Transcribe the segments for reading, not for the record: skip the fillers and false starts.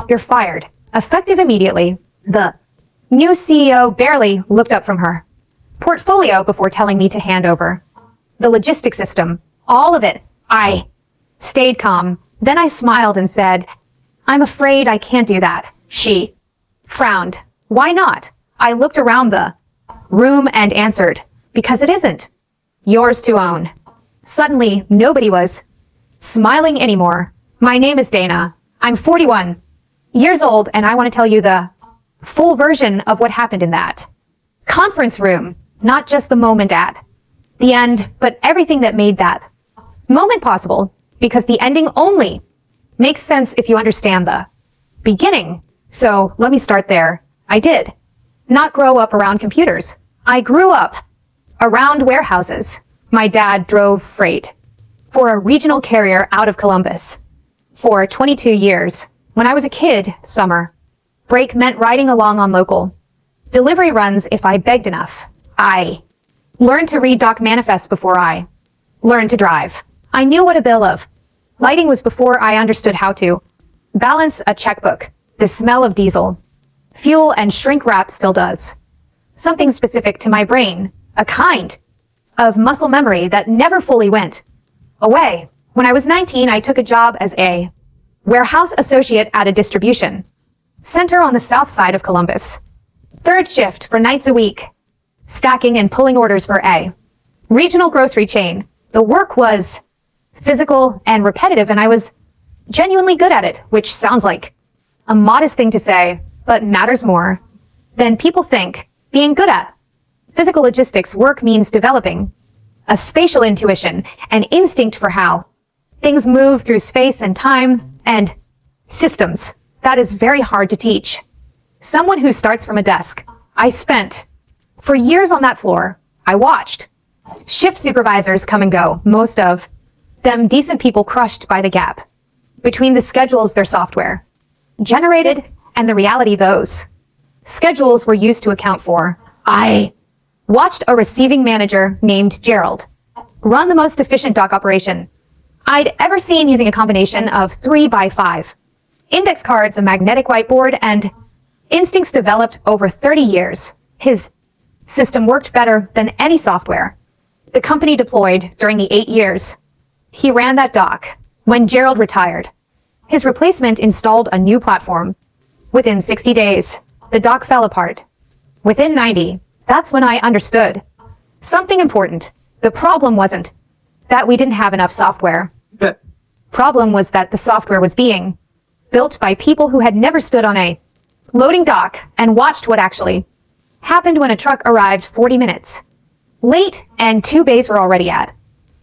You're fired. Effective immediately. The new CEO barely looked up from her portfolio before telling me to hand over the logistics system. All of it. I stayed calm. Then I smiled and said, I'm afraid I can't do that. She frowned. Why not? I looked around the room and answered, because it isn't yours to own. Suddenly, nobody was smiling anymore. My name is Dana. I'm 41 years old, and I want to tell you the full version of what happened in that conference room, not just the moment at the end, but everything that made that moment possible, because the ending only makes sense if you understand the beginning. So let me start there. I did not grow up around computers. I grew up around warehouses. My dad drove freight for a regional carrier out of Columbus for 22 years. When I was a kid, summer break meant riding along on local delivery runs if I begged enough. I learned to read doc manifests before I learned to drive. I knew what a bill of lighting was before I understood how to balance a checkbook. The smell of diesel, fuel, and shrink wrap still does something specific to my brain, a kind of muscle memory that never fully went away. When I was 19, I took a job as a warehouse associate at a distribution center on the south side of Columbus. Third shift for nights a week, stacking and pulling orders for a regional grocery chain. The work was physical and repetitive, and I was genuinely good at it, which sounds like a modest thing to say, but matters more than people think. Being good at physical logistics work means developing a spatial intuition, an instinct for how things move through space and time and systems. That is very hard to teach someone who starts from a desk. I spent for years on that floor. I watched shift supervisors come and go, most of them decent people crushed by the gap between the schedules their software generated and the reality those schedules were used to account for. I watched a receiving manager named Gerald run the most efficient dock operation I'd ever seen, using a combination of 3x5 index cards, a magnetic whiteboard, and instincts developed over 30 years. His system worked better than any software the company deployed during the 8 years he ran that dock. When Gerald retired, his replacement installed a new platform. Within 60 days, the dock fell apart. Within 90, that's when I understood something important. The problem wasn't that we didn't have enough software. The problem was that the software was being built by people who had never stood on a loading dock and watched what actually happened when a truck arrived 40 minutes late and 2 bays were already at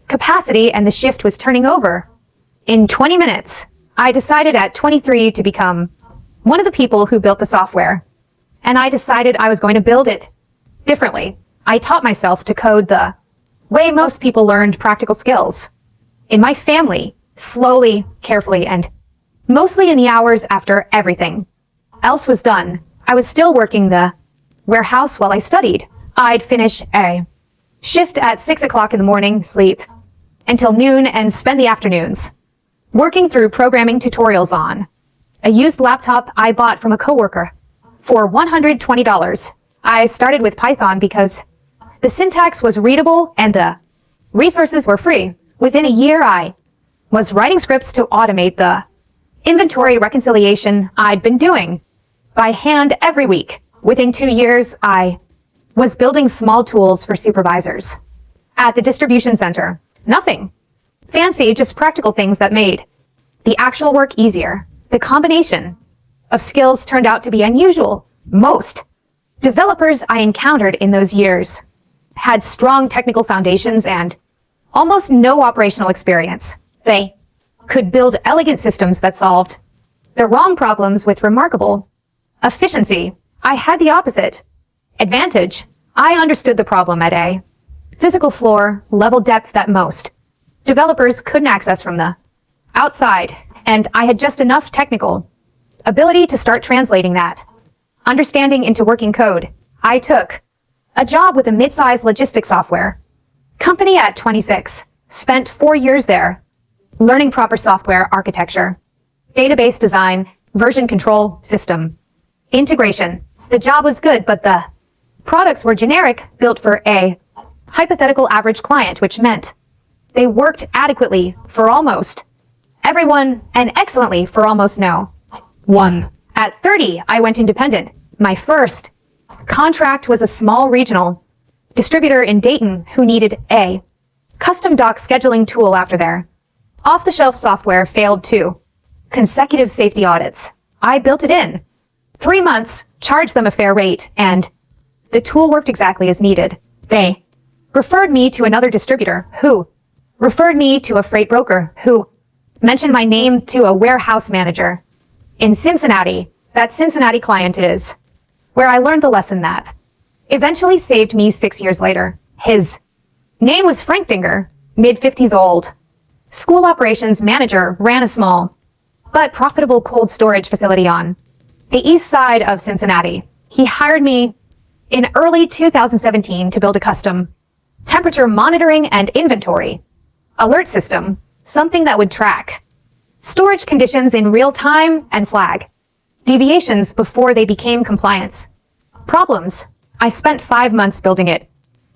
capacity and the shift was turning over in 20 minutes. I decided at 23 to become one of the people who built the software, and I decided I was going to build it differently. I taught myself to code the way most people learned practical skills. In my family, slowly, carefully, and mostly in the hours after everything else was done. I was still working the warehouse while I studied. I'd finish a shift at 6 o'clock in the morning, sleep until noon, and spend the afternoons working through programming tutorials on a used laptop I bought from a coworker for $120. I started with Python because the syntax was readable and the resources were free. Within a year, I was writing scripts to automate the inventory reconciliation I'd been doing by hand every week. Within 2 years, I was building small tools for supervisors at the distribution center. Nothing fancy, just practical things that made the actual work easier. The combination of skills turned out to be unusual. Most developers I encountered in those years had strong technical foundations and almost no operational experience. They could build elegant systems that solved the wrong problems with remarkable efficiency. I had the opposite advantage. I understood the problem at a physical floor level depth that most developers couldn't access from the outside, and I had just enough technical ability to start translating that understanding into working code. I took a job with a mid-sized logistics software company at 26, spent 4 years there learning proper software architecture, database design, version control system. Integration. The job was good, but the products were generic, built for a hypothetical average client, which meant they worked adequately for almost everyone and excellently for almost no one. At 30, I went independent. My first contract was a small regional distributor in Dayton who needed a custom doc scheduling tool after their off-the-shelf software failed 2 consecutive safety audits. I built it in 3 months, charged them a fair rate, and the tool worked exactly as needed. They referred me to another distributor who referred me to a freight broker who mentioned my name to a warehouse manager in Cincinnati. That Cincinnati client is where I learned the lesson that eventually saved me 6 years later. His name was Frank Dinger, mid-50s old. School operations manager, ran a small but profitable cold storage facility on the east side of Cincinnati. He hired me in early 2017 to build a custom temperature monitoring and inventory alert system, something that would track storage conditions in real time and flag deviations before they became compliance problems. I spent 5 months building it.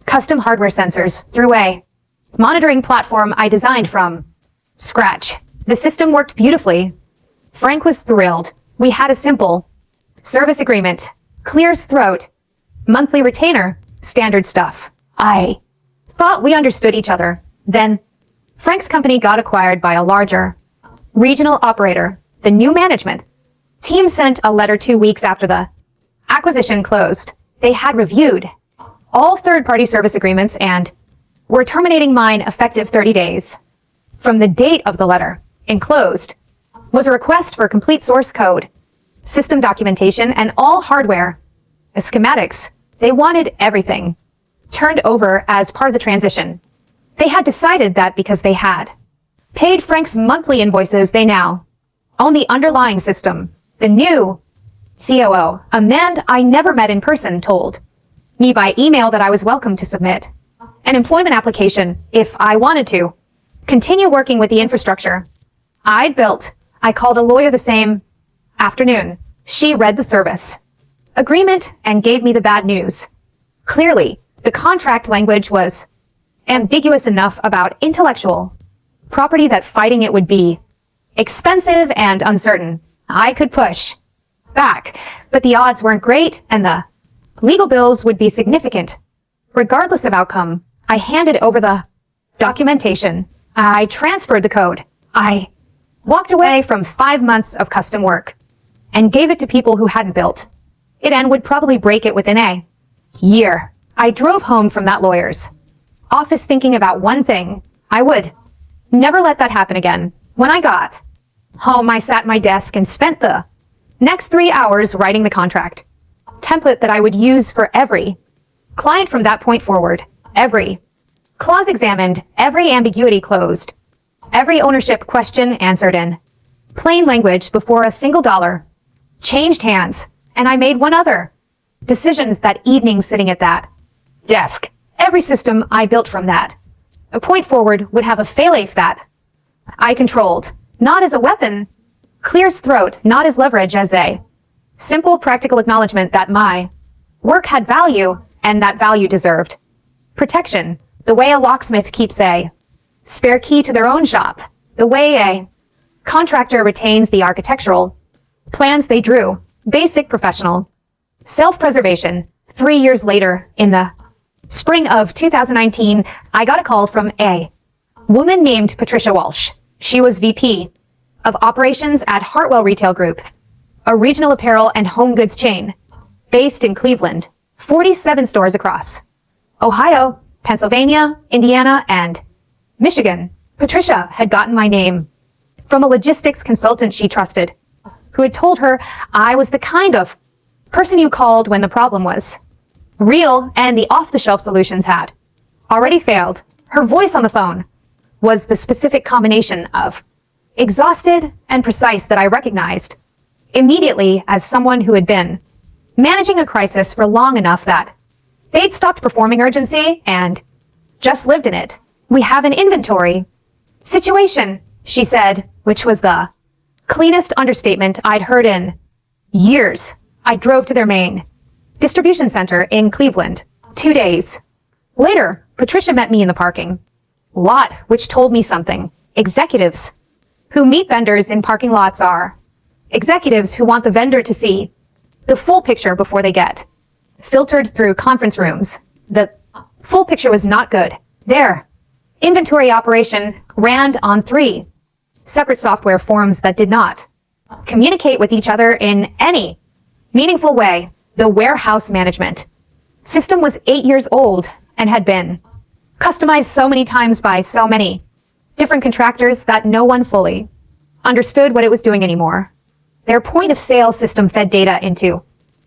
Custom hardware sensors through a monitoring platform I designed from scratch. The system worked beautifully. Frank was thrilled. We had a simple service agreement, clears throat, monthly retainer, standard stuff. I thought we understood each other. Then Frank's company got acquired by a larger regional operator. The new management team sent a letter 2 weeks after the acquisition closed. They had reviewed all third-party service agreements and were terminating mine effective 30 days. From the date of the letter, enclosed was a request for complete source code, system documentation, and all hardware schematics. They wanted everything turned over as part of the transition. They had decided that because they had paid Frank's monthly invoices, they now own the underlying system. The new COO, a man I never met in person, told me by email that I was welcome to submit an employment application if I wanted to continue working with the infrastructure I'd built. I called a lawyer the same afternoon. She read the service agreement and gave me the bad news. Clearly, the contract language was ambiguous enough about intellectual property that fighting it would be expensive and uncertain. I could push back, but the odds weren't great and the legal bills would be significant. Regardless of outcome, I handed over the documentation. I transferred the code. I walked away from 5 months of custom work and gave it to people who hadn't built it and would probably break it within a year. I drove home from that lawyer's office thinking about one thing. I would never let that happen again. When I got home, I sat at my desk and spent the next 3 hours writing the contract template that I would use for every client from that point forward. Every clause examined, every ambiguity closed, every ownership question answered in plain language before a single dollar changed hands. And I made one other decision that evening sitting at that desk. Every system I built from that a point forward would have a fail-safe that I controlled, not as a weapon, clears throat, not as leverage, as a simple practical acknowledgement that my work had value and that value deserved protection. The way a locksmith keeps a spare key to their own shop, the way a contractor retains the architectural plans they drew. Basic professional self-preservation. 3 years later, in the spring of 2019, I got a call from a woman named Patricia Walsh. She was VP of operations at Hartwell Retail Group, a regional apparel and home goods chain based in Cleveland, 47 stores across Ohio, Pennsylvania, Indiana, and Michigan. Patricia had gotten my name from a logistics consultant she trusted, who had told her I was the kind of person you called when the problem was real and the off-the-shelf solutions had already failed. Her voice on the phone was the specific combination of exhausted and precise that I recognized immediately as someone who had been managing a crisis for long enough that they'd stopped performing urgency and just lived in it. We have an inventory situation, she said, which was the Cleanest understatement I'd heard in years. I drove to their main distribution center in Cleveland. 2 days later, Patricia met me in the parking lot, which told me something. Executives who meet vendors in parking lots are executives who want the vendor to see the full picture before they get filtered through conference rooms. The full picture was not good. Their inventory operation ran on 3 separate software forms that did not communicate with each other in any meaningful way. The warehouse management system was 8 years old and had been customized so many times by so many different contractors that no one fully understood what it was doing anymore. Their point of sale system fed data into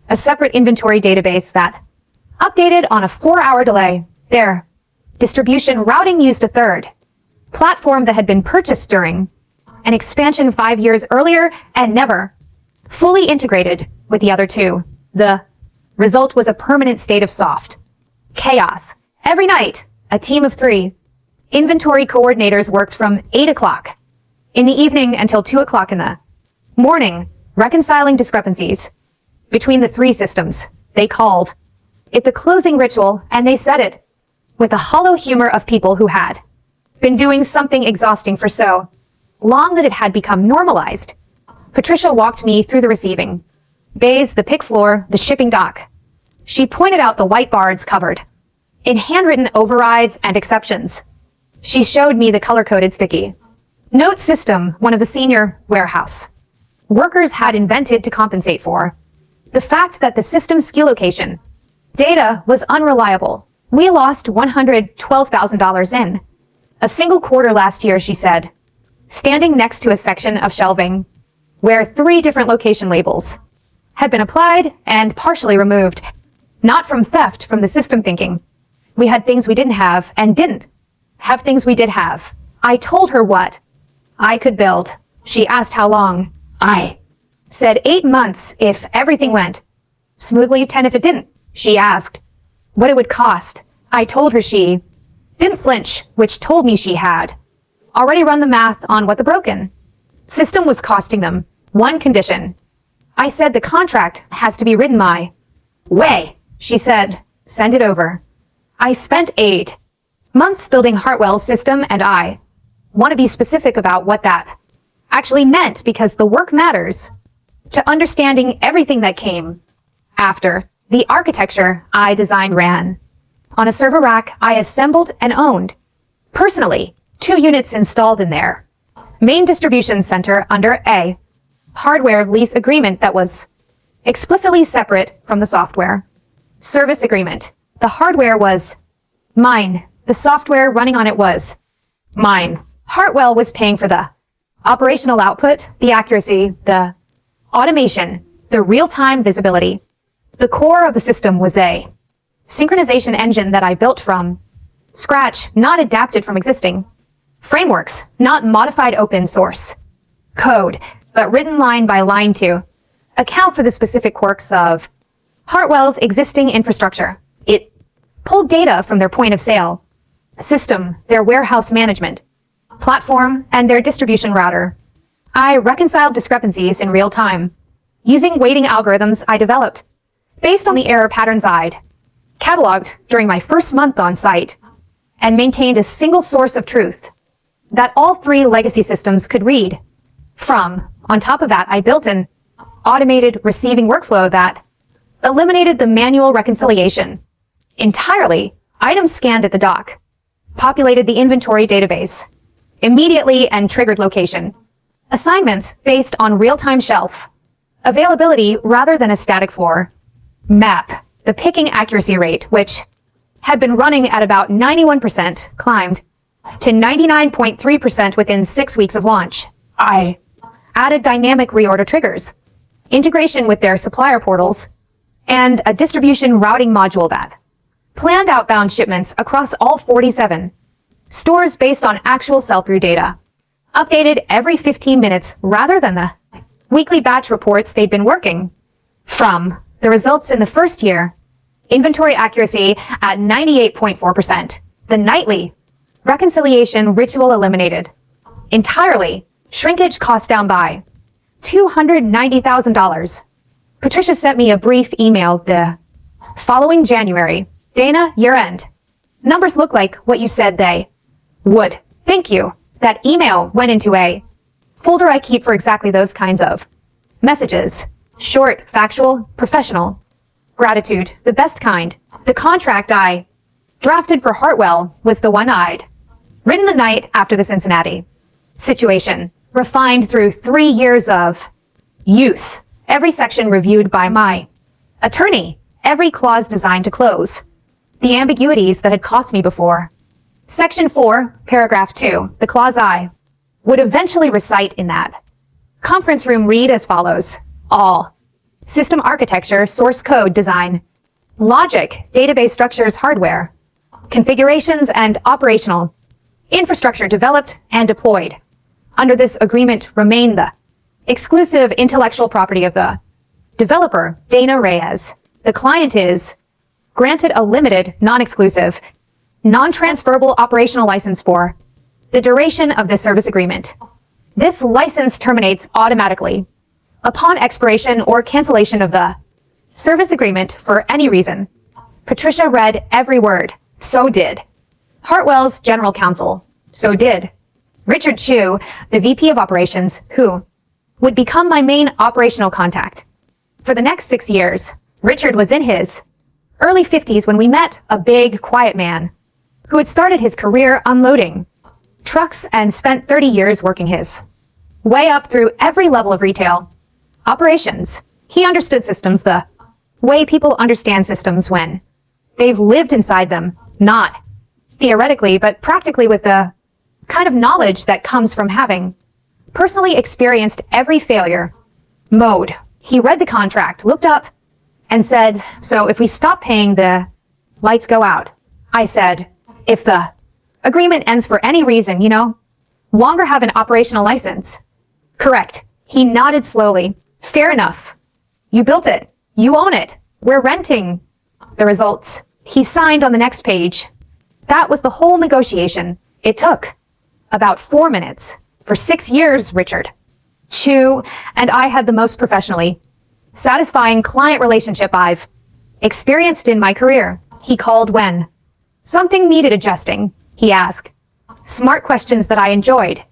a separate inventory database that updated on a 4-hour delay. Their distribution routing used a third platform that had been purchased during an expansion 5 years earlier and never fully integrated with the other 2. The result was a permanent state of soft chaos. Every night, a team of 3 inventory coordinators worked from 8 o'clock in the evening until 2 o'clock in the morning, reconciling discrepancies between the 3 systems. They called it the closing ritual, and they said it with the hollow humor of people who had been doing something exhausting for so long that it had become normalized. Patricia walked me through the receiving bays, the pick floor, the shipping dock. She pointed out the white bars covered in handwritten overrides and exceptions. She showed me the color-coded sticky note system one of the senior warehouse workers had invented to compensate for the fact that the system's geolocation data was unreliable. We lost $112,000 in a single quarter last year, she said, standing next to a section of shelving where 3 different location labels had been applied and partially removed. Not from theft, from the system thinking we had things we didn't have and didn't have things we did have. I told her what I could build. She asked how long. I said 8 months if everything went smoothly, 10 if it didn't. She asked what it would cost. I told her. She didn't flinch, which told me she had already run the math on what the broken system was costing them. One condition. I said the contract has to be written my way. She said, send it over. I spent 8 months building Hartwell's system, and I want to be specific about what that actually meant, because the work matters to understanding everything that came after. The architecture I designed ran on a server rack I assembled and owned personally, 2 units installed in their main distribution center under a hardware lease agreement that was explicitly separate from the software service agreement. The hardware was mine. The software running on it was mine. Hartwell was paying for the operational output, the accuracy, the automation, the real-time visibility. The core of the system was a synchronization engine that I built from scratch, not adapted from existing frameworks, not modified open source code, but written line by line to account for the specific quirks of Hartwell's existing infrastructure. It pulled data from their point of sale system, their warehouse management platform, and their distribution router. I reconciled discrepancies in real time using weighting algorithms I developed based on the error patterns I'd cataloged during my first month on site, and maintained a single source of truth that all 3 legacy systems could read from. On top of that, I built an automated receiving workflow that eliminated the manual reconciliation entirely. Items scanned at the dock populated the inventory database immediately and triggered location assignments based on real-time shelf availability rather than a static floor map. The picking accuracy rate, which had been running at about 91%, climbed to 99.3% within 6 weeks of launch. I added dynamic reorder triggers, integration with their supplier portals, and a distribution routing module that planned outbound shipments across all 47 stores based on actual sell-through data, updated every 15 minutes rather than the weekly batch reports they'd been working from. The results in the first year: inventory accuracy at 98.4%. The nightly reconciliation ritual eliminated entirely. Shrinkage cost down by $290,000. Patricia sent me a brief email the following January. Dana, year-end. Numbers look like what you said they would. Thank you. That email went into a folder I keep for exactly those kinds of messages. Short, factual, professional. Gratitude, the best kind. The contract I drafted for Hartwell was the one I'd written the night after the Cincinnati situation, refined through 3 years of use. Every section reviewed by my attorney, every clause designed to close the ambiguities that had cost me before. Section 4, paragraph 2, the clause I would eventually recite in that conference room read as follows. All system architecture, source code design, logic, database structures, hardware, configurations, and operational infrastructure developed and deployed under this agreement remain the exclusive intellectual property of the developer, Dana Reyes. The client is granted a limited, non-exclusive, non-transferable operational license for the duration of the service agreement. This license terminates automatically upon expiration or cancellation of the service agreement for any reason. Patricia read every word. So did Hartwell's general counsel. So did Richard Chu, the VP of operations, who would become my main operational contact. For the next 6 years, Richard was in his early 50s when we met, a big, quiet man who had started his career unloading trucks and spent 30 years working his way up through every level of retail operations. He understood systems the way people understand systems when they've lived inside them, not theoretically, but practically, with the kind of knowledge that comes from having personally experienced every failure mode. He read the contract, looked up, and said, so if we stop paying, the lights go out. I said, if the agreement ends for any reason, longer have an operational license. Correct. He nodded slowly. Fair enough. You built it. You own it. We're renting the results. He signed on the next page. That was the whole negotiation. It took about 4 minutes. For 6 years, Richard Chu and I had the most professionally satisfying client relationship I've experienced in my career. He called when something needed adjusting. He asked smart questions that I enjoyed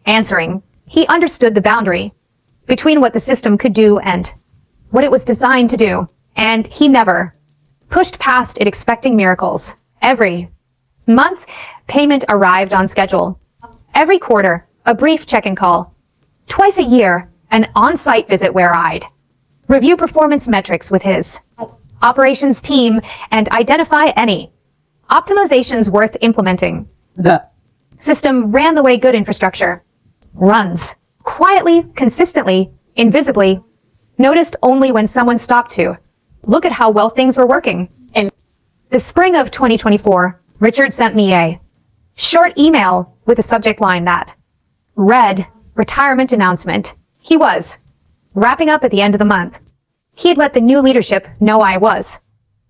answering. He understood the boundary between what the system could do and what it was designed to do, and he never pushed past it expecting miracles. Every month, payment arrived on schedule. Every quarter, a brief check-in call. Twice a year, an on-site visit where I'd review performance metrics with his operations team and identify any optimizations worth implementing. The system ran the way good infrastructure runs. Quietly, consistently, invisibly, noticed only when someone stopped to look at how well things were working. In the spring of 2024, Richard sent me a short email with a subject line that read, retirement announcement. He was wrapping up at the end of the month. He had let the new leadership know I was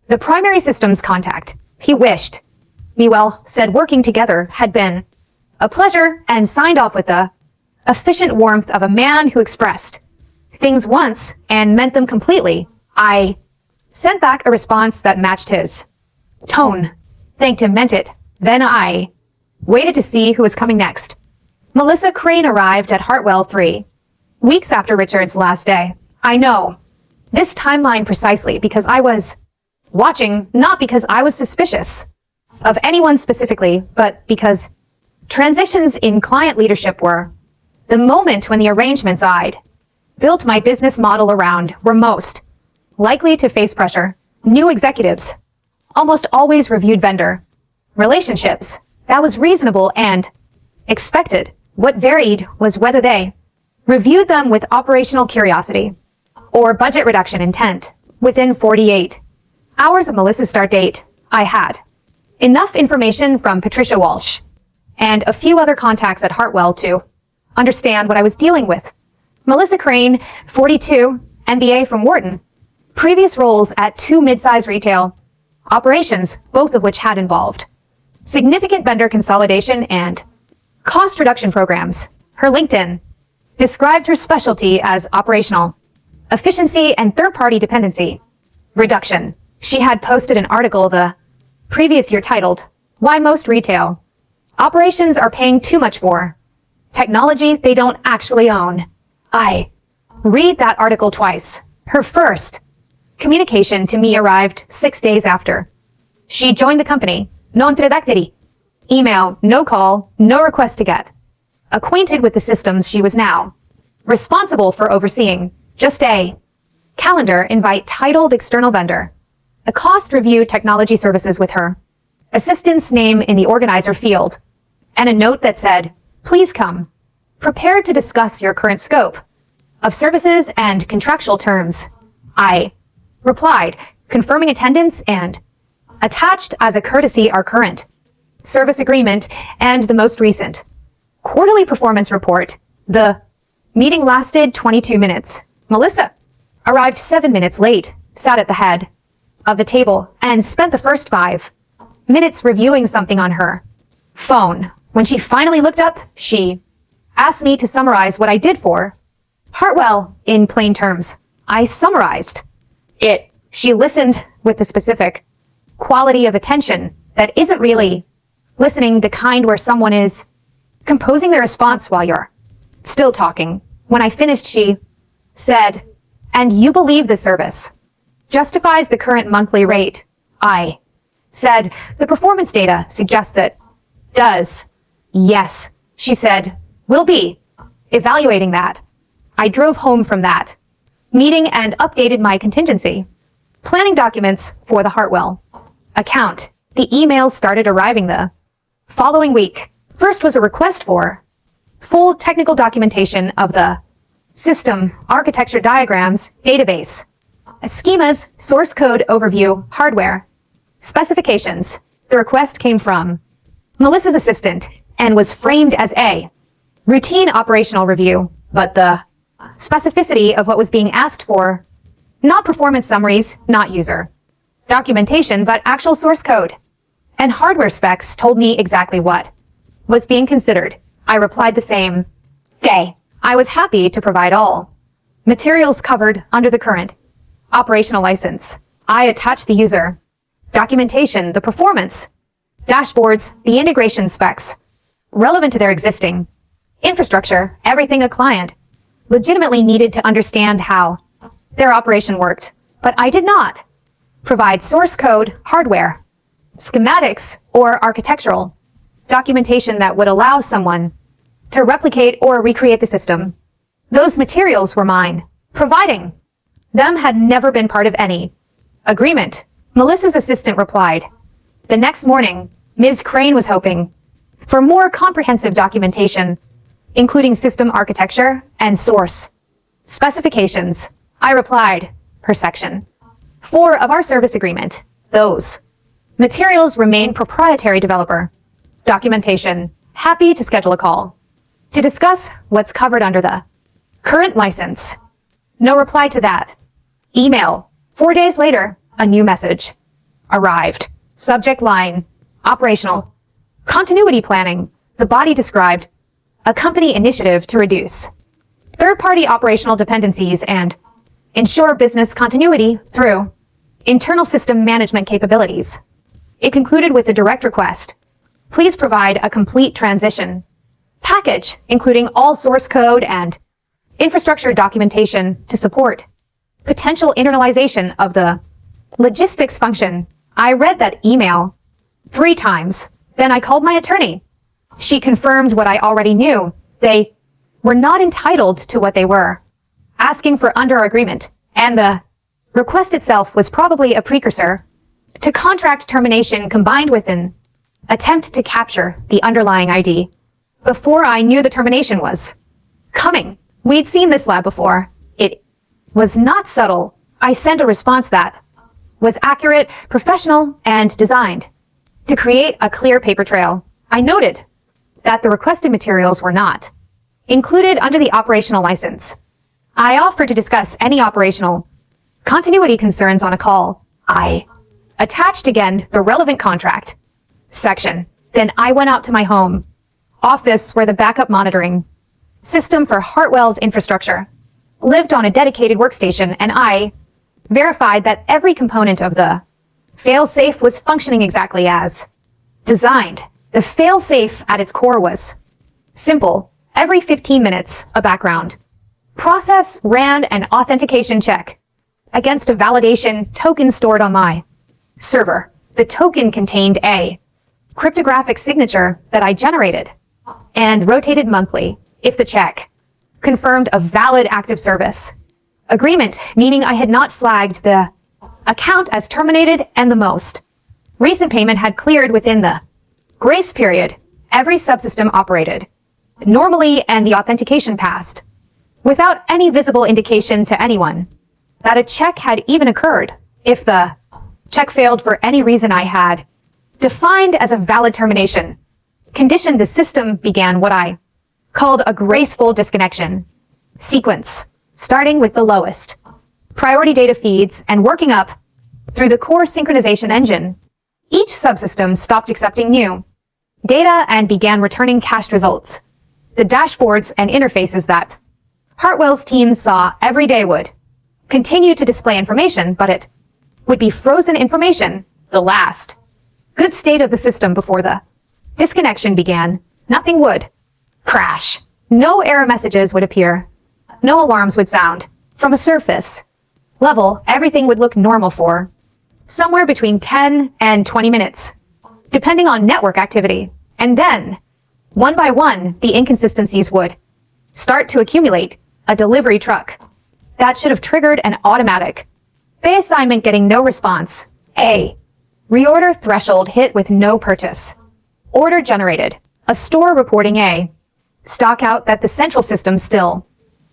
the primary systems contact. He wished me well, said working together had been a pleasure, and signed off with the efficient warmth of a man who expressed things once and meant them completely. I sent back a response that matched his tone, thanked him, meant it. Then I waited to see who was coming next. Melissa Crane arrived at Hartwell 3 weeks after Richard's last day. I know this timeline precisely because I was watching, not because I was suspicious of anyone specifically, but because transitions in client leadership were the moment when the arrangements I'd built my business model around were most likely to face pressure. New executives almost always reviewed vendor relationships. That was reasonable and expected. What varied was whether they reviewed them with operational curiosity or budget reduction intent. Within 48 hours of Melissa's start date, I had enough information from Patricia Walsh and a few other contacts at Hartwell to understand what I was dealing with. Melissa Crane, 42, MBA from Wharton, previous roles at 2 mid-size retail operations, both of which had involved significant vendor consolidation and cost reduction programs. Her LinkedIn described her specialty as operational efficiency and third-party dependency reduction. She had posted an article the previous year titled, "Why Most Retail Operations Are Paying Too Much For Technology They Don't Actually Own." I read that article twice. Her first communication to me arrived 6 days after. She joined the company, non redacteri. Email, no call, no request to get. Acquainted with the systems she was now responsible for overseeing. Just a calendar invite titled external vendor. A cost review technology services with her. Assistant's name in the organizer field. And a note that said, "Please come. Prepared to discuss your current scope of services and contractual terms." I replied, confirming attendance and attached as a courtesy our current service agreement and the most recent quarterly performance report. The meeting lasted 22 minutes. Melissa arrived 7 minutes late, sat at the head of the table, and spent the first 5 minutes reviewing something on her phone. When she finally looked up, she asked me to summarize what I did for Hartwell in plain terms. I summarized it. She listened with the specific quality of attention that isn't really listening, the kind where someone is composing their response while you're still talking. When I finished, she said, "And you believe the service justifies the current monthly rate?" I said, "The performance data suggests it does." "Yes," she said, "we'll be evaluating that." I drove home from that meeting and updated my contingency planning documents for the Hartwell account. The emails started arriving the following week. First was a request for full technical documentation of the system, architecture diagrams, database, schemas, source code overview, hardware, specifications. The request came from Melissa's assistant and was framed as a routine operational review, but the specificity of what was being asked for, not performance summaries, not user documentation, but actual source code and hardware specs, told me exactly what was being considered. I replied the same day. I was happy to provide all materials covered under the current operational license. I attached the user documentation, the performance dashboards, the integration specs relevant to their existing infrastructure, everything a client legitimately needed to understand how their operation worked. But I did not provide source code, hardware, schematics, or architectural documentation that would allow someone to replicate or recreate the system. Those materials were mine. Providing them had never been part of any agreement. Melissa's assistant replied. The next morning, Ms. Crane was hoping for more comprehensive documentation, including system architecture and source specifications. I replied, per section 4 of our service agreement, those materials remain proprietary developer documentation. Happy to schedule a call to discuss what's covered under the current license. No reply to that email. 4 days later, a new message arrived. Subject line, operational continuity planning. The body described a company initiative to reduce third-party operational dependencies and ensure business continuity through internal system management capabilities. It concluded with a direct request. Please provide a complete transition package, including all source code and infrastructure documentation to support potential internalization of the logistics function. I read that email 3 times. Then I called my attorney. She confirmed what I already knew. They were not entitled to what they were asking for under our agreement, and the request itself was probably a precursor to contract termination combined with an attempt to capture the underlying ID before I knew the termination was coming. We'd seen this lab before. It was not subtle. I sent a response that was accurate, professional, and designed to create a clear paper trail. I noted that the requested materials were not included under the operational license. I offered to discuss any operational continuity concerns on a call. I attached again the relevant contract section. Then I went out to my home office where the backup monitoring system for Hartwell's infrastructure, lived on a dedicated workstation, and I verified that every component of the failsafe was functioning exactly as designed. The failsafe at its core was simple. Every 15 minutes, a background process ran an authentication check against a validation token stored on my server. The token contained a cryptographic signature that I generated and rotated monthly if the check confirmed a valid active service agreement, meaning I had not flagged the account as terminated and the most recent payment had cleared within the grace period. Every subsystem operated normally and the authentication passed without any visible indication to anyone that a check had even occurred. If the check failed for any reason I had defined as a valid termination condition, the system began what I called a graceful disconnection sequence, starting with the lowest priority data feeds and working up through the core synchronization engine. Each subsystem stopped accepting new data and began returning cached results. The dashboards and interfaces that Hartwell's team saw every day would continue to display information, but it would be frozen information, the last good state of the system before the disconnection began. Nothing would crash. No error messages would appear. No alarms would sound. From a surface level, everything would look normal for somewhere between 10 and 20 minutes, depending on network activity. And then, one by one, the inconsistencies would start to accumulate. A delivery truck that should have triggered an automatic pay assignment getting no response. A reorder threshold hit with no purchase order generated. A store reporting a stock out that the central system still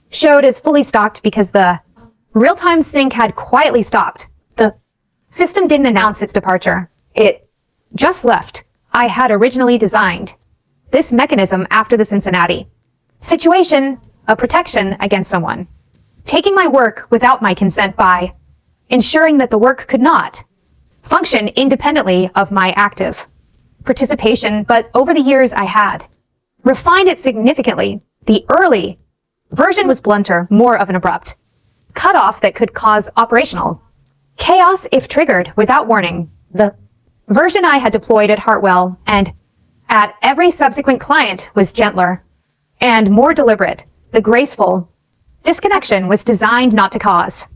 showed as fully stocked because the real-time sync had quietly stopped. The system didn't announce its departure. It just left. I had originally designed this mechanism after the Cincinnati situation, a protection against someone taking my work without my consent by ensuring that the work could not function independently of my active participation. But over the years I had refined it significantly. The early version was blunter, more of an abrupt cutoff that could cause operational chaos if triggered without warning. The version I had deployed at Hartwell and at every subsequent client was gentler and more deliberate. The graceful disconnection was designed not to cause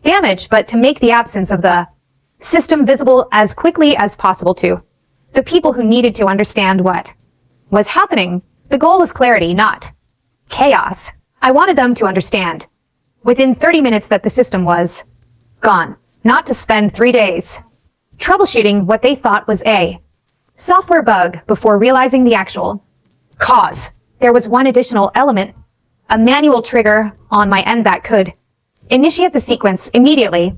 damage, but to make the absence of the system visible as quickly as possible to the people who needed to understand what was happening. The goal was clarity, not chaos. I wanted them to understand within 30 minutes that the system was gone, not to spend 3 days troubleshooting what they thought was a software bug before realizing the actual cause. There was one additional element, a manual trigger on my end that could initiate the sequence immediately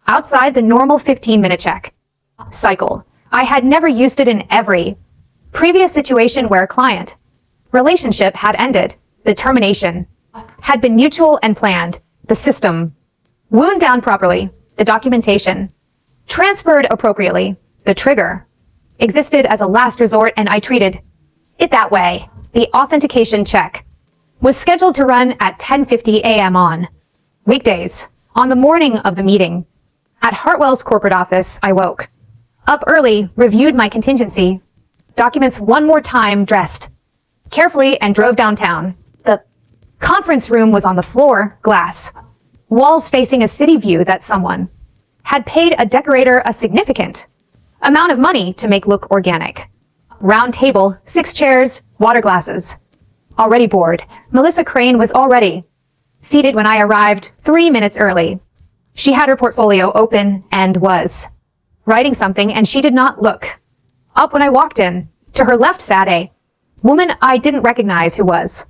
outside the normal 15-minute check cycle. I had never used it in every previous situation where a client relationship had ended. The termination had been mutual and planned. The system wound down properly. The documentation transferred appropriately. The trigger existed as a last resort, and I treated it that way. The authentication check was scheduled to run at 10:50 a.m. on weekdays. On the morning of the meeting at Hartwell's corporate office, I woke up early, reviewed my contingency documents one more time, dressed carefully, and drove downtown. The conference room was on the floor, glass walls facing a city view that someone had paid a decorator a significant amount of money to make look organic. Round table, 6 chairs, water glasses. Already bored. Melissa Crane was already seated when I arrived 3 minutes early. She had her portfolio open and was writing something, and she did not look up when I walked in. To her left sat a woman I didn't recognize who was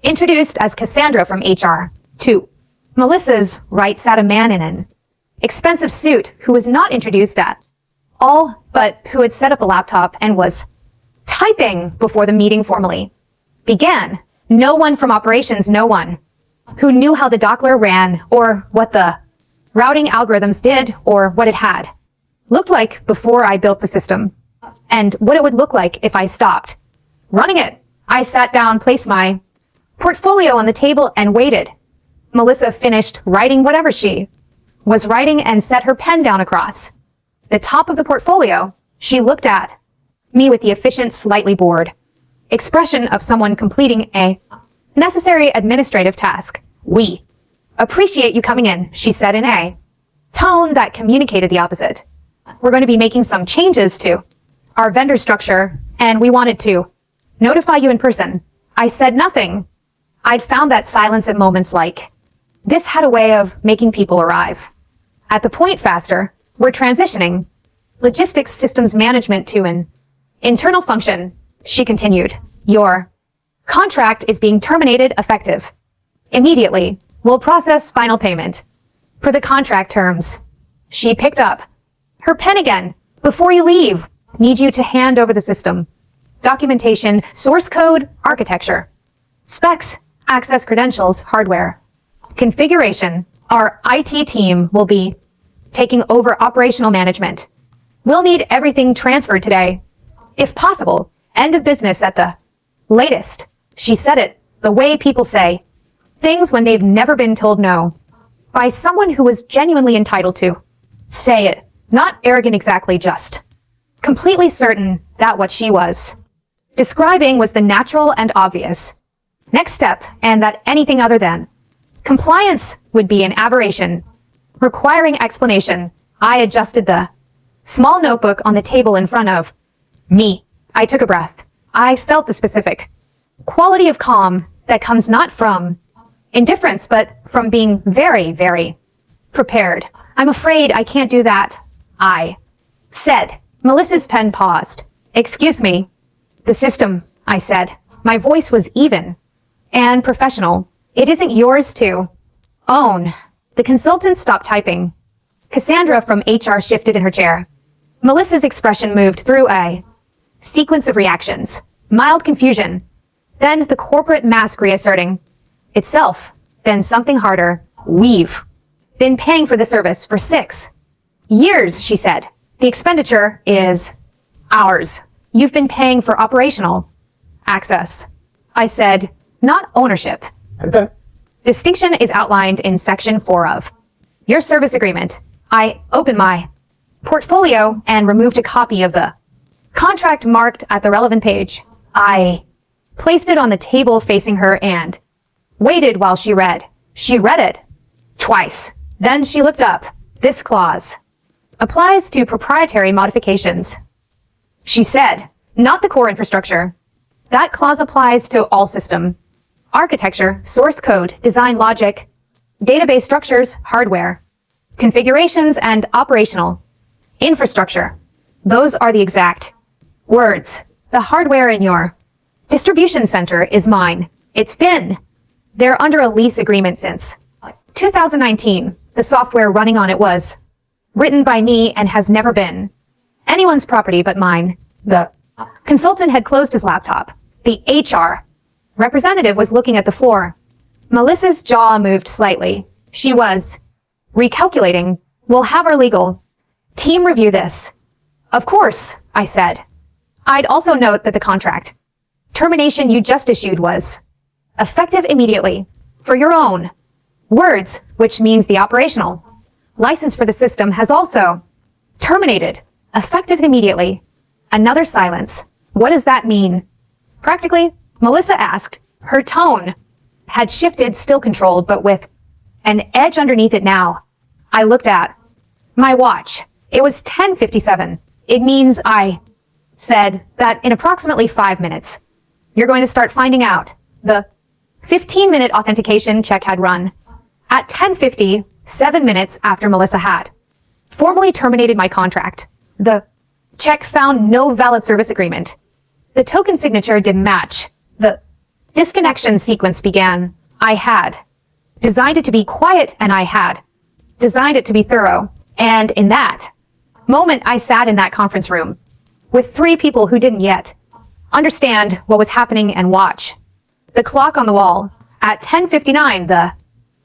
introduced as Cassandra from HR. To Melissa's right sat a man in an expensive suit who was not introduced at all, but who had set up a laptop and was typing before the meeting formally began. No one from operations, no one who knew how the Dockler ran or what the routing algorithms did or what it had looked like before I built the system and what it would look like if I stopped running it. I sat down, placed my portfolio on the table and waited. Melissa finished writing whatever she was writing and set her pen down across the top of the portfolio. She looked at me with the efficient, slightly bored expression of someone completing a necessary administrative task. "We appreciate you coming in," she said in a tone that communicated the opposite. "We're going to be making some changes to our vendor structure, and we wanted to notify you in person." I said nothing. I'd found that silence at moments like this had a way of making people arrive at the point faster. "We're transitioning logistics systems management to an internal function," she continued. "Your contract is being terminated effective immediately. We'll process final payment per the contract terms." She picked up her pen again. "Before you leave, need you to hand over the system documentation, source code, architecture, specs, access credentials, hardware, configuration. Our IT team will be taking over operational management. We'll need everything transferred today, if possible. End of business at the latest." She said it the way people say things when they've never been told no by someone who was genuinely entitled to say it. Not arrogant exactly, just completely certain that what she was describing was the natural and obvious next step, and that anything other than compliance would be an aberration requiring explanation. I adjusted the small notebook on the table in front of me. I took a breath. I felt the specific quality of calm that comes not from indifference, but from being very, very prepared. "I'm afraid I can't do that," I said. Melissa's pen paused. "Excuse me." "The system," I said. My voice was even and professional. "It isn't yours to own." The consultant stopped typing. Cassandra from HR shifted in her chair. Melissa's expression moved through a sequence of reactions. Mild confusion, then the corporate mask reasserting itself, then something harder. "We've been paying for the service for 6 years, she said. "The expenditure is ours. You've been paying for operational access." I said, "Not ownership. The distinction is outlined in Section 4 of your service agreement." I opened my portfolio and removed a copy of the contract marked at the relevant page. I placed it on the table facing her and waited while she read. She read it twice. Then she looked up. "This clause applies to proprietary modifications," she said, "not the core infrastructure. That clause applies to all system architecture, source code, design logic, database structures, hardware, configurations, and operational infrastructure. Those are the exact words. The hardware in your distribution center is mine. It's been there under a lease agreement since 2019. The software running on it was written by me and has never been anyone's property but mine." The consultant had closed his laptop. The HR representative was looking at the floor. Melissa's jaw moved slightly. She was recalculating. "We'll have our legal team review this." "Of course," I said. "I'd also note that the contract termination you just issued was effective immediately for your own words, which means the operational license for the system has also terminated effective immediately." Another silence. "What does that mean practically?" Melissa asked. Her tone had shifted, still controlled, but with an edge underneath it now. I looked at my watch. It was 10:57. "It means," I said, "that in approximately 5 minutes, you're going to start finding out." The 15-minute authentication check had run. At 10:50, 7 minutes after Melissa had formally terminated my contract, the check found no valid service agreement. The token signature didn't match. The disconnection sequence began. I had designed it to be quiet, and I had designed it to be thorough. And in that moment, I sat in that conference room with 3 people who didn't yet understand what was happening and watch the clock on the wall. At 10:59, the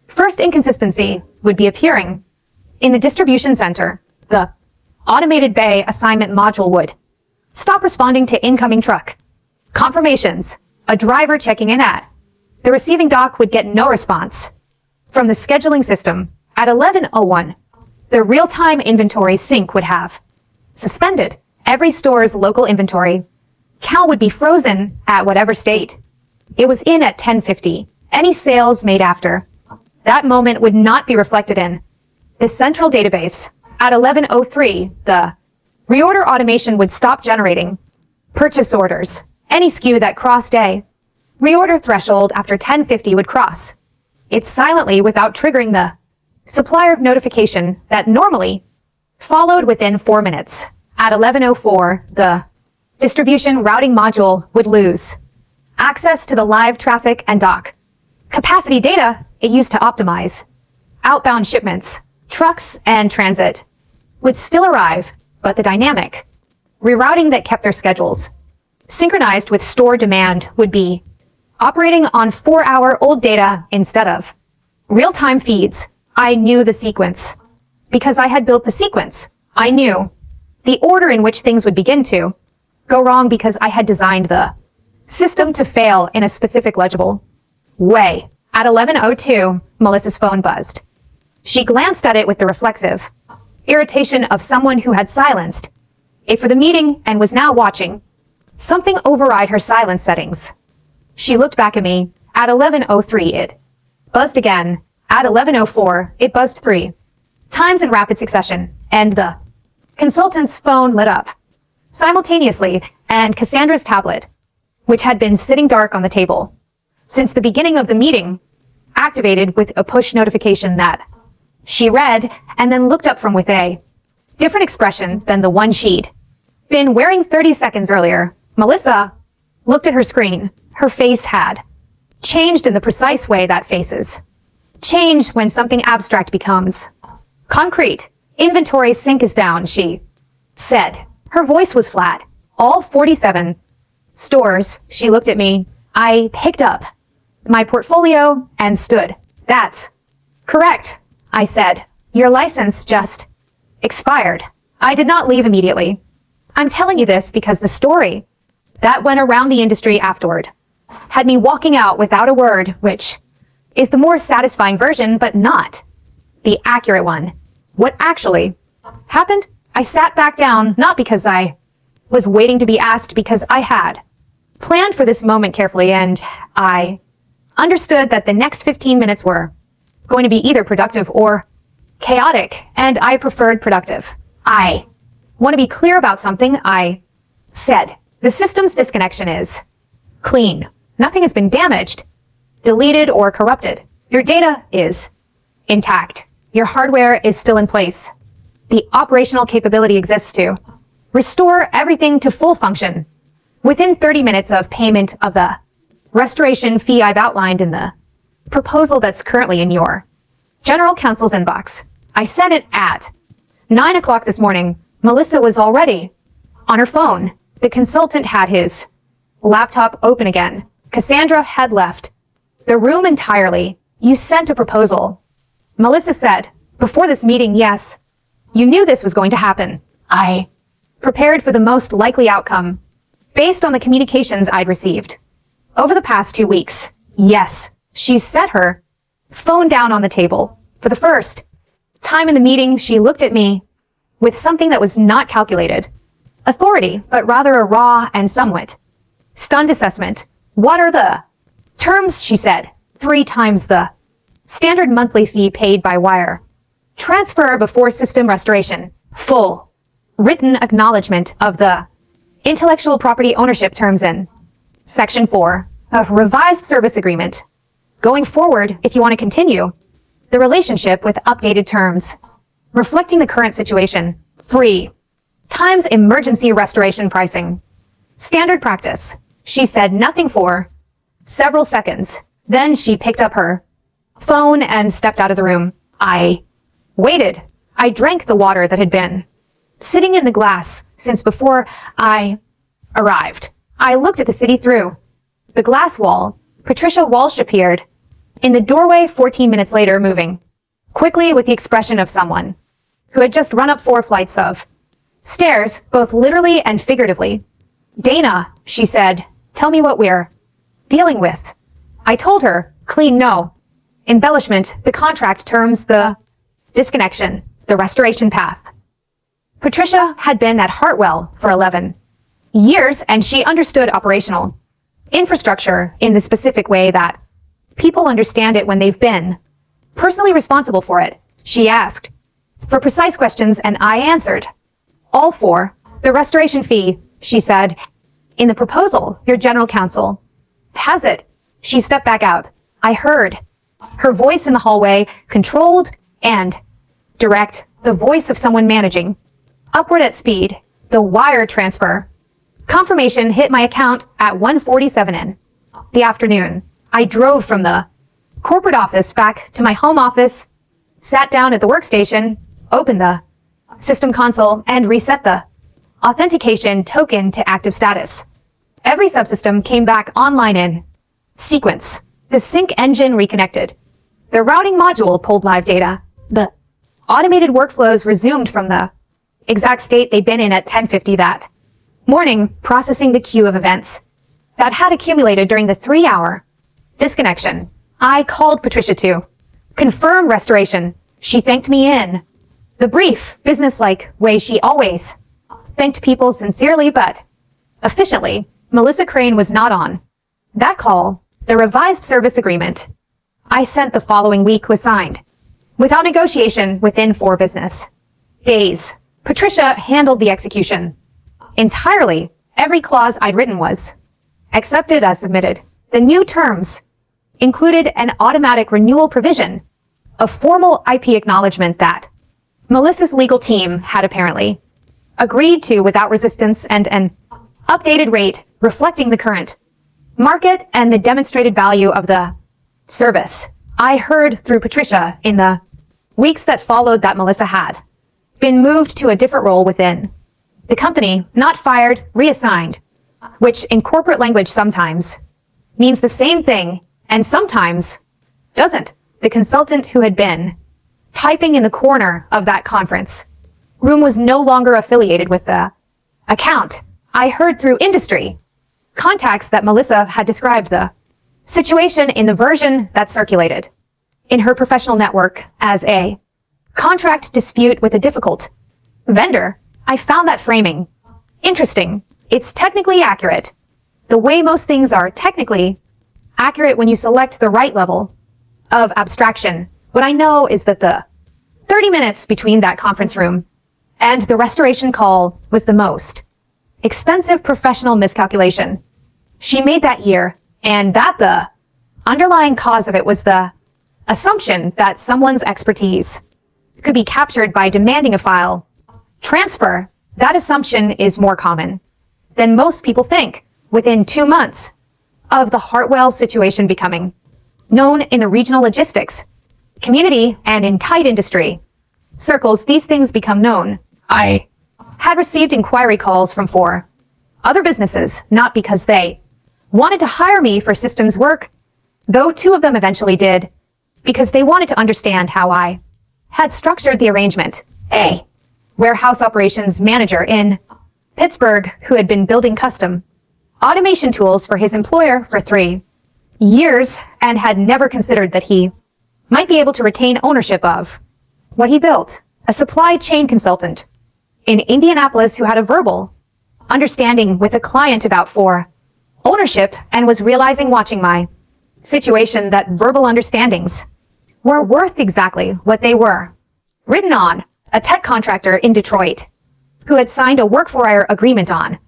first inconsistency would be appearing. In the distribution center, the automated bay assignment module would stop responding to incoming truck confirmations. A driver checking in at The receiving dock would get no response from the scheduling system. At 11:01, the real-time inventory sync would have suspended. Every store's local inventory count would be frozen at whatever state it was in at 10:50. Any sales made after that moment would not be reflected in the central database. At 11:03, the reorder automation would stop generating purchase orders. Any SKU that crossed a reorder threshold after 10:50 would cross it silently without triggering the supplier notification that normally followed within 4 minutes. At 11:04, the distribution routing module would lose access to the live traffic and dock capacity data it used to optimize outbound shipments. Trucks and transit would still arrive, but the dynamic rerouting that kept their schedules synchronized with store demand would be operating on 4-hour-old data instead of real-time feeds. I knew the sequence. Because I had built the sequence, I knew the order in which things would begin to go wrong because I had designed the system to fail in a specific legible way. At 11:02, Melissa's phone buzzed. She glanced at it with the reflexive irritation of someone who had silenced it for the meeting and was now watching something override her silence settings. She looked back at me. At 11:03, it buzzed again. At 11:04, it buzzed 3 times in rapid succession, and the consultant's phone lit up simultaneously, and Cassandra's tablet, which had been sitting dark on the table since the beginning of the meeting, activated with a push notification that she read and then looked up from with a different expression than the one she'd been wearing 30 seconds earlier. Melissa looked at her screen. Her face had changed in the precise way that faces change when something abstract becomes concrete. Inventory sync is down, she said. Her voice was flat. All 47 stores. She looked at me. I picked up my portfolio and stood. That's correct, I said. Your license just expired. I did not leave immediately. I'm telling you this because the story that went around the industry afterward had me walking out without a word, which is the more satisfying version, but not the accurate one. What actually happened? I sat back down, not because I was waiting to be asked, because I had planned for this moment carefully, and I understood that the next 15 minutes were going to be either productive or chaotic, and I preferred productive. I want to be clear about something, I said. The system's disconnection is clean. Nothing has been damaged, deleted, or corrupted. Your data is intact. Your hardware is still in place. The operational capability exists to restore everything to full function within 30 minutes of payment of the restoration fee I've outlined in the proposal that's currently in your general counsel's inbox. I sent it at 9 o'clock this morning. Melissa was already on her phone. The consultant had his laptop open again. Cassandra had left the room entirely. You sent a proposal, Melissa said. Before this meeting, yes. You knew this was going to happen. I prepared for the most likely outcome based on the communications I'd received over the past 2 weeks. Yes. She set her phone down on the table. For the first time in the meeting, she looked at me with something that was not calculated authority, but rather a raw and somewhat stunned assessment. What are the terms? She said. 3 times the standard monthly fee paid by wire transfer before system restoration. Full written acknowledgement of the intellectual property ownership terms in Section 4 of revised service agreement. Going forward, if you want to continue the relationship with updated terms, reflecting the current situation. 3 times emergency restoration pricing. Standard practice. She said nothing for several seconds. Then she picked up her phone and stepped out of the room. I waited. I drank the water that had been sitting in the glass since before I arrived. I looked at the city through the glass wall. Patricia Walsh appeared in the doorway 14 minutes later, moving quickly with the expression of someone who had just run up 4 flights of stairs, both literally and figuratively. Dana, she said, tell me what we're dealing with. I told her, clean no. Embellishment, the contract terms, the disconnection, the restoration path. Patricia had been at Hartwell for 11 years, and she understood operational infrastructure in the specific way that people understand it when they've been personally responsible for it. She asked for precise questions, and I answered. All for the restoration fee, she said. In the proposal, your general counsel has it. She stepped back out. I heard her voice in the hallway, controlled and direct, the voice of someone managing. Upward at speed, the wire transfer. Confirmation hit my account at 1:47 in the afternoon. I drove from the corporate office back to my home office, sat down at the workstation, opened the system console, and reset the authentication token to active status. Every subsystem came back online in sequence. The sync engine reconnected. The routing module pulled live data. The automated workflows resumed from the exact state they'd been in at 10:50 that morning, processing the queue of events that had accumulated during the 3-hour disconnection. I called Patricia to confirm restoration. She thanked me in the brief, businesslike way she always thanked people sincerely but efficiently. Melissa Crane was not on that call. The revised service agreement I sent the following week was signed without negotiation within 4 business days. Patricia handled the execution entirely. Every clause I'd written was accepted as submitted. The new terms included an automatic renewal provision, a formal IP acknowledgement that Melissa's legal team had apparently agreed to without resistance, and an updated rate reflecting the current market and the demonstrated value of the service. I heard through Patricia in the weeks that followed that Melissa had been moved to a different role within the company, not fired, reassigned, which in corporate language sometimes means the same thing and sometimes doesn't. The consultant who had been typing in the corner of that conference room was no longer affiliated with the account. I heard through industry contacts that Melissa had described the situation in the version that circulated in her professional network as a contract dispute with a difficult vendor. I found that framing interesting. It's technically accurate, the way most things are technically accurate when you select the right level of abstraction. What I know is that the 30 minutes between that conference room and the restoration call was the most expensive professional miscalculation she made that year, and that the underlying cause of it was the assumption that someone's expertise could be captured by demanding a file transfer. That assumption is more common than most people think. Within 2 months of the Hartwell situation becoming known in the regional logistics community and in tight industry circles, these things become known. I had received inquiry calls from 4 other businesses, not because they wanted to hire me for systems work, though 2 of them eventually did, because they wanted to understand how I had structured the arrangement. A warehouse operations manager in Pittsburgh who had been building custom automation tools for his employer for 3 years and had never considered that he might be able to retain ownership of what he built. A supply chain consultant in Indianapolis who had a verbal understanding with a client about ownership and was realizing watching my situation that verbal understandings were worth exactly what they were written on. A tech contractor in Detroit who had signed a work for hire agreement on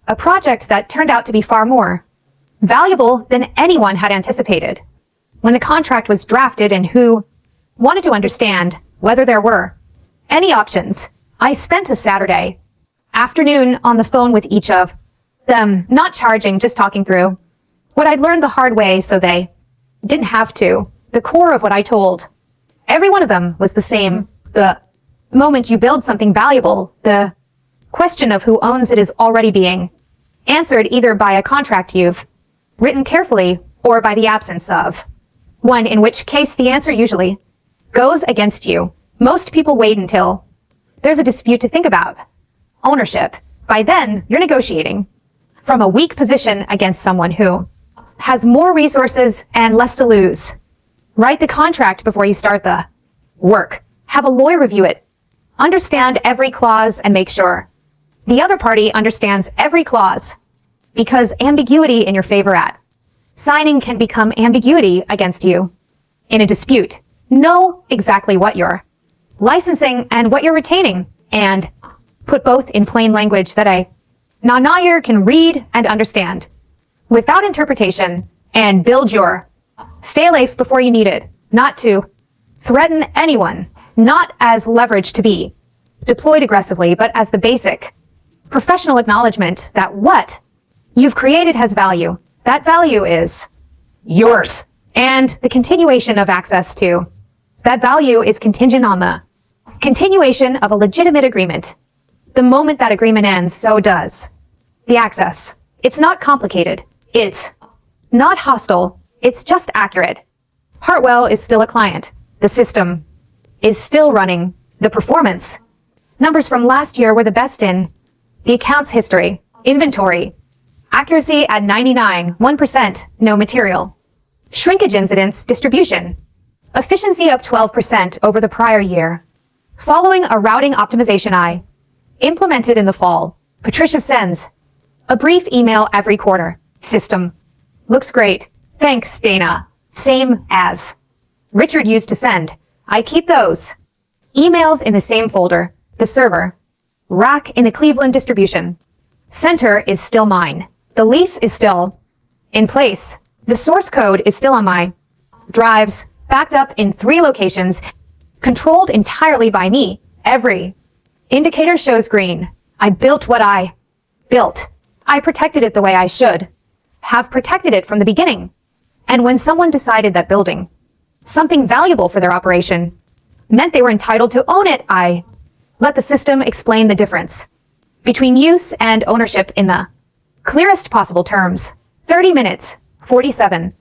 a project that turned out to be far more valuable than anyone had anticipated when the contract was drafted, and who wanted to understand whether there were any options. I spent a Saturday afternoon on the phone with each of them, not charging, just talking through what I'd learned the hard way so they didn't have to. The core of what I told every one of them was the same. The moment you build something valuable, the question of who owns it is already being answered either by a contract you've written carefully or by the absence of one, in which case the answer usually goes against you. Most people wait until there's a dispute to think about ownership. By then, you're negotiating from a weak position against someone who has more resources and less to lose. Write the contract before you start the work. Have a lawyer review it. Understand every clause and make sure the other party understands every clause, because ambiguity in your favor at signing can become ambiguity against you. In a dispute, know exactly what you're licensing and what you're retaining, and put both in plain language that a non-lawyer can read and understand without interpretation, and build your fail-safe before you need it, not to threaten anyone, not as leverage to be deployed aggressively, but as the basic professional acknowledgement that what you've created has value. That value is yours. And the continuation of access to that value is contingent on the continuation of a legitimate agreement. The moment that agreement ends, so does the access. It's not complicated. It's not hostile. It's just accurate. Hartwell is still a client. The system is still running. The performance numbers from last year were the best in the accounts history, inventory, accuracy at 99, 1%, no material. Shrinkage incidents, distribution. Efficiency up 12% over the prior year. Following a routing optimization I implemented in the fall, Patricia sends a brief email every quarter. System looks great. Thanks, Dana. Same as Richard used to send. I keep those emails in the same folder. The server rack in the Cleveland distribution center is still mine. The lease is still in place. The source code is still on my drives, backed up in 3 locations, controlled entirely by me. Every indicator shows green. I built what I built. I protected it the way I should have protected it from the beginning. And when someone decided that building something valuable for their operation meant they were entitled to own it, I let the system explain the difference between use and ownership in the clearest possible terms. 30 minutes, 47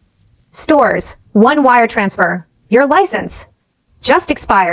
stores, 1 wire transfer. Your license just expired.